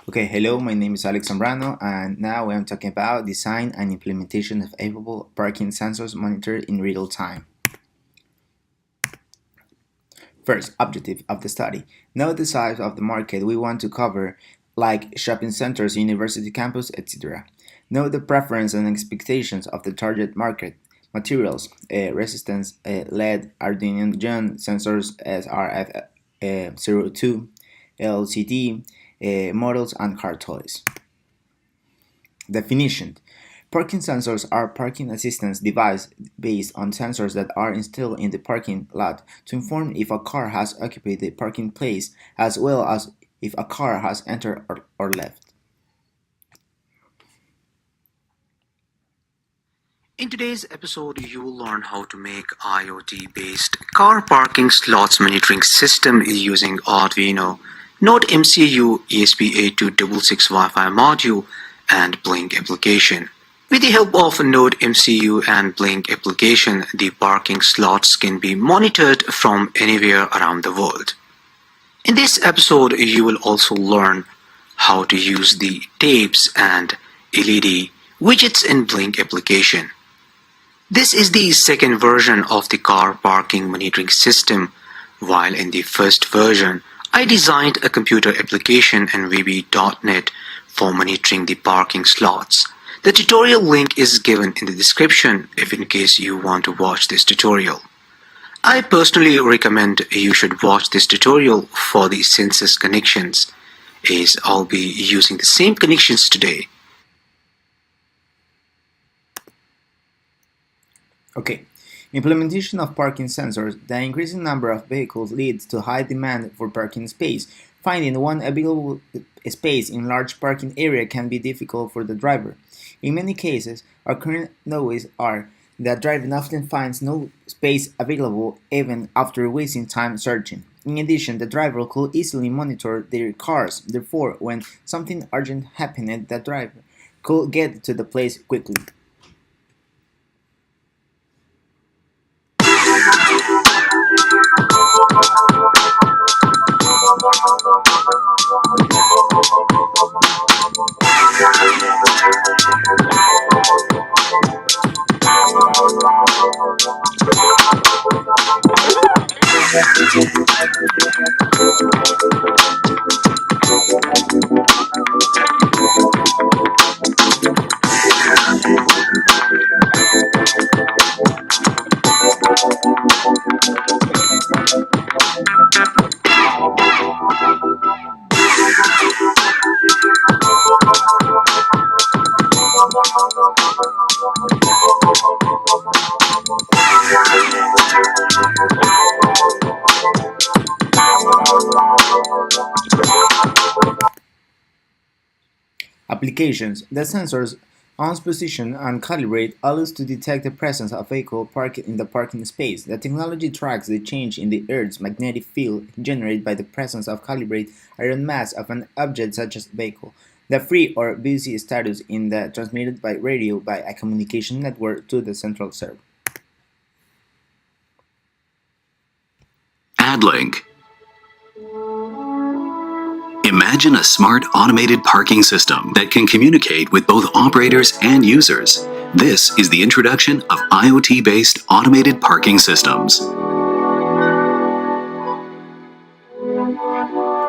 Okay, hello, my name is Alex Zambrano, and now I'm talking about design and implementation of able parking sensors monitored in real time. First, objective of the study. Know the size of the market we want to cover, like shopping centers, university campus, etc. Know the preference and expectations of the target market. Materials, resistance, LED, Arduino Gen sensors, SRF02, LCD, models, and car toys. Definition: parking sensors are parking assistance devices based on sensors that are installed in the parking lot to inform if a car has occupied the parking place as well as if a car has entered or left. In today's episode, you will learn how to make IoT-based car parking slots monitoring system using Arduino, Node MCU ESP8266 Wi-Fi module, and Blink application. With the help of Node MCU and Blink application, the parking slots can be monitored from anywhere around the world. In this episode, you will also learn how to use the tapes and LED widgets in Blink application. This is the second version of the car parking monitoring system. While in the first version, I designed a computer application in VB.NET for monitoring the parking slots. The tutorial link is given in the description if in case you want to watch this tutorial. I personally recommend you should watch this tutorial for the census connections, as I'll be using the same connections today. Okay. Implementation of parking sensors. The increasing number of vehicles leads to high demand for parking space. Finding one available space in large parking area can be difficult for the driver. In many cases, our current knowledge are that driver often finds no space available even after wasting time searching. In addition, the driver could easily monitor their cars. Therefore, when something urgent happened, the driver could get to the place quickly. Applications. The sensors on position and calibrate allows to detect the presence of a vehicle parked in the parking space. The technology tracks the change in the Earth's magnetic field generated by the presence of calibrate iron mass of an object such as a vehicle. The free or busy status in the transmitted by radio by a communication network to the central server. AdLink. Imagine a smart automated parking system that can communicate with both operators and users. This is the introduction of IoT-based automated parking systems.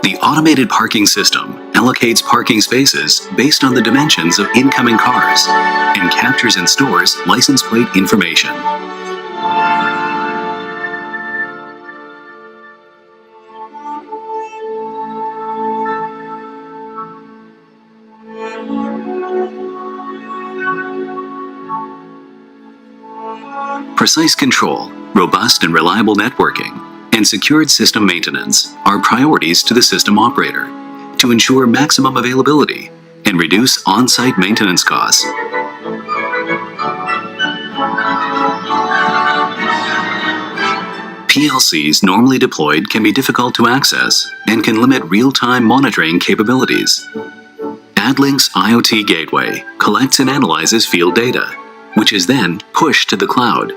The automated parking system allocates parking spaces based on the dimensions of incoming cars and captures and stores license plate information. Precise control, robust and reliable networking, and secured system maintenance are priorities to the system operator to ensure maximum availability and reduce on-site maintenance costs. PLCs normally deployed can be difficult to access and can limit real-time monitoring capabilities. AdLink's IoT Gateway collects and analyzes field data, which is then pushed to the cloud.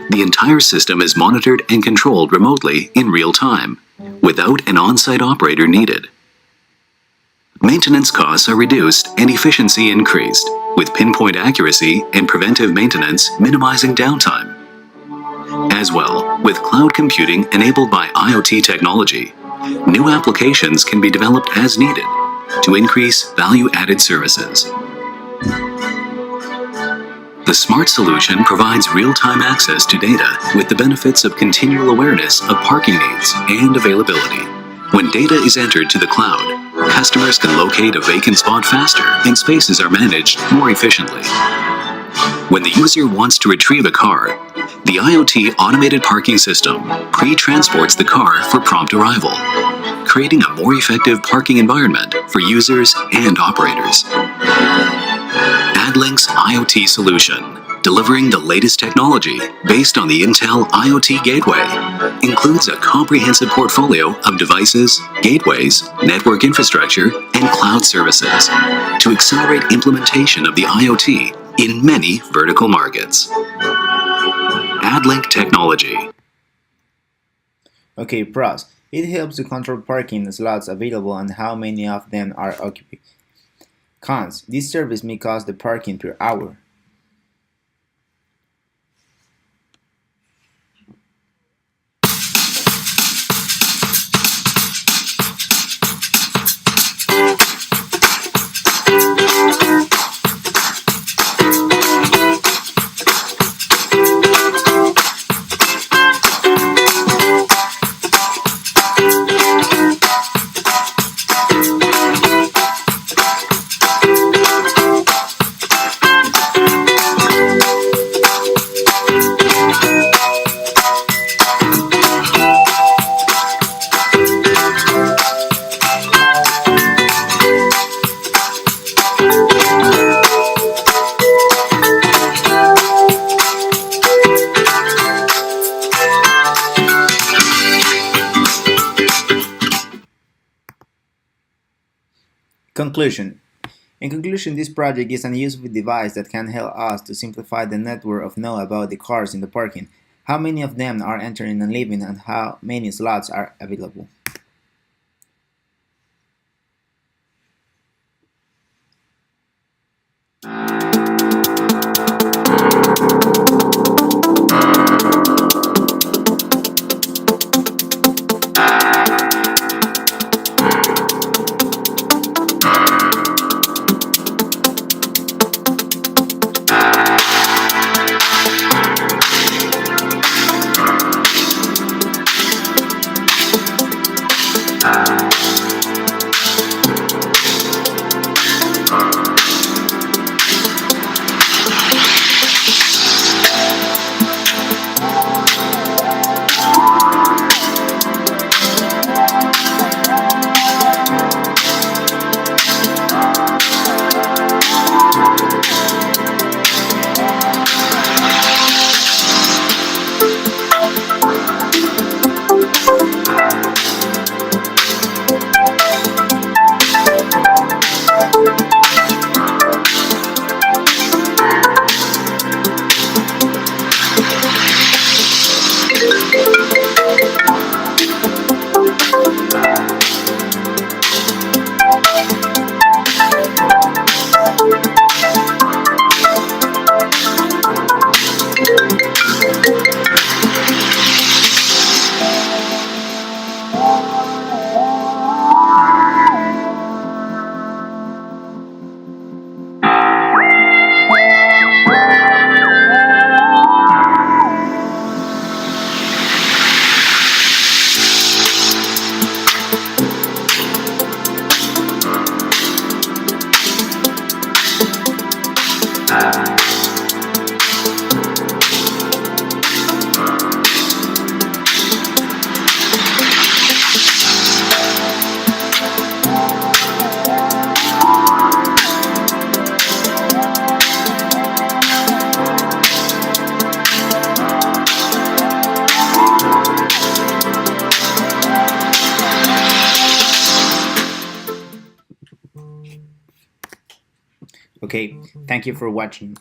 The entire system is monitored and controlled remotely in real time, without an on-site operator needed. Maintenance costs are reduced and efficiency increased, with pinpoint accuracy and preventive maintenance minimizing downtime. As well, with cloud computing enabled by IoT technology, new applications can be developed as needed to increase value-added services. The smart solution provides real-time access to data with the benefits of continual awareness of parking needs and availability. When data is entered to the cloud, customers can locate a vacant spot faster and spaces are managed more efficiently. When the user wants to retrieve a car, the IoT automated parking system pre-transports the car for prompt arrival, creating a more effective parking environment for users and operators. AdLink's IoT solution, delivering the latest technology based on the Intel IoT Gateway, includes a comprehensive portfolio of devices, gateways, network infrastructure, and cloud services to accelerate implementation of the IoT in many vertical markets. AdLink technology. Okay, pros. It helps to control parking slots available and how many of them are occupied. Cons. This service may cost the parking per hour. Conclusion. In conclusion, this project is a useful device that can help us to simplify the network of know about the cars in the parking, how many of them are entering and leaving, and how many slots are available. Okay, thank you for watching.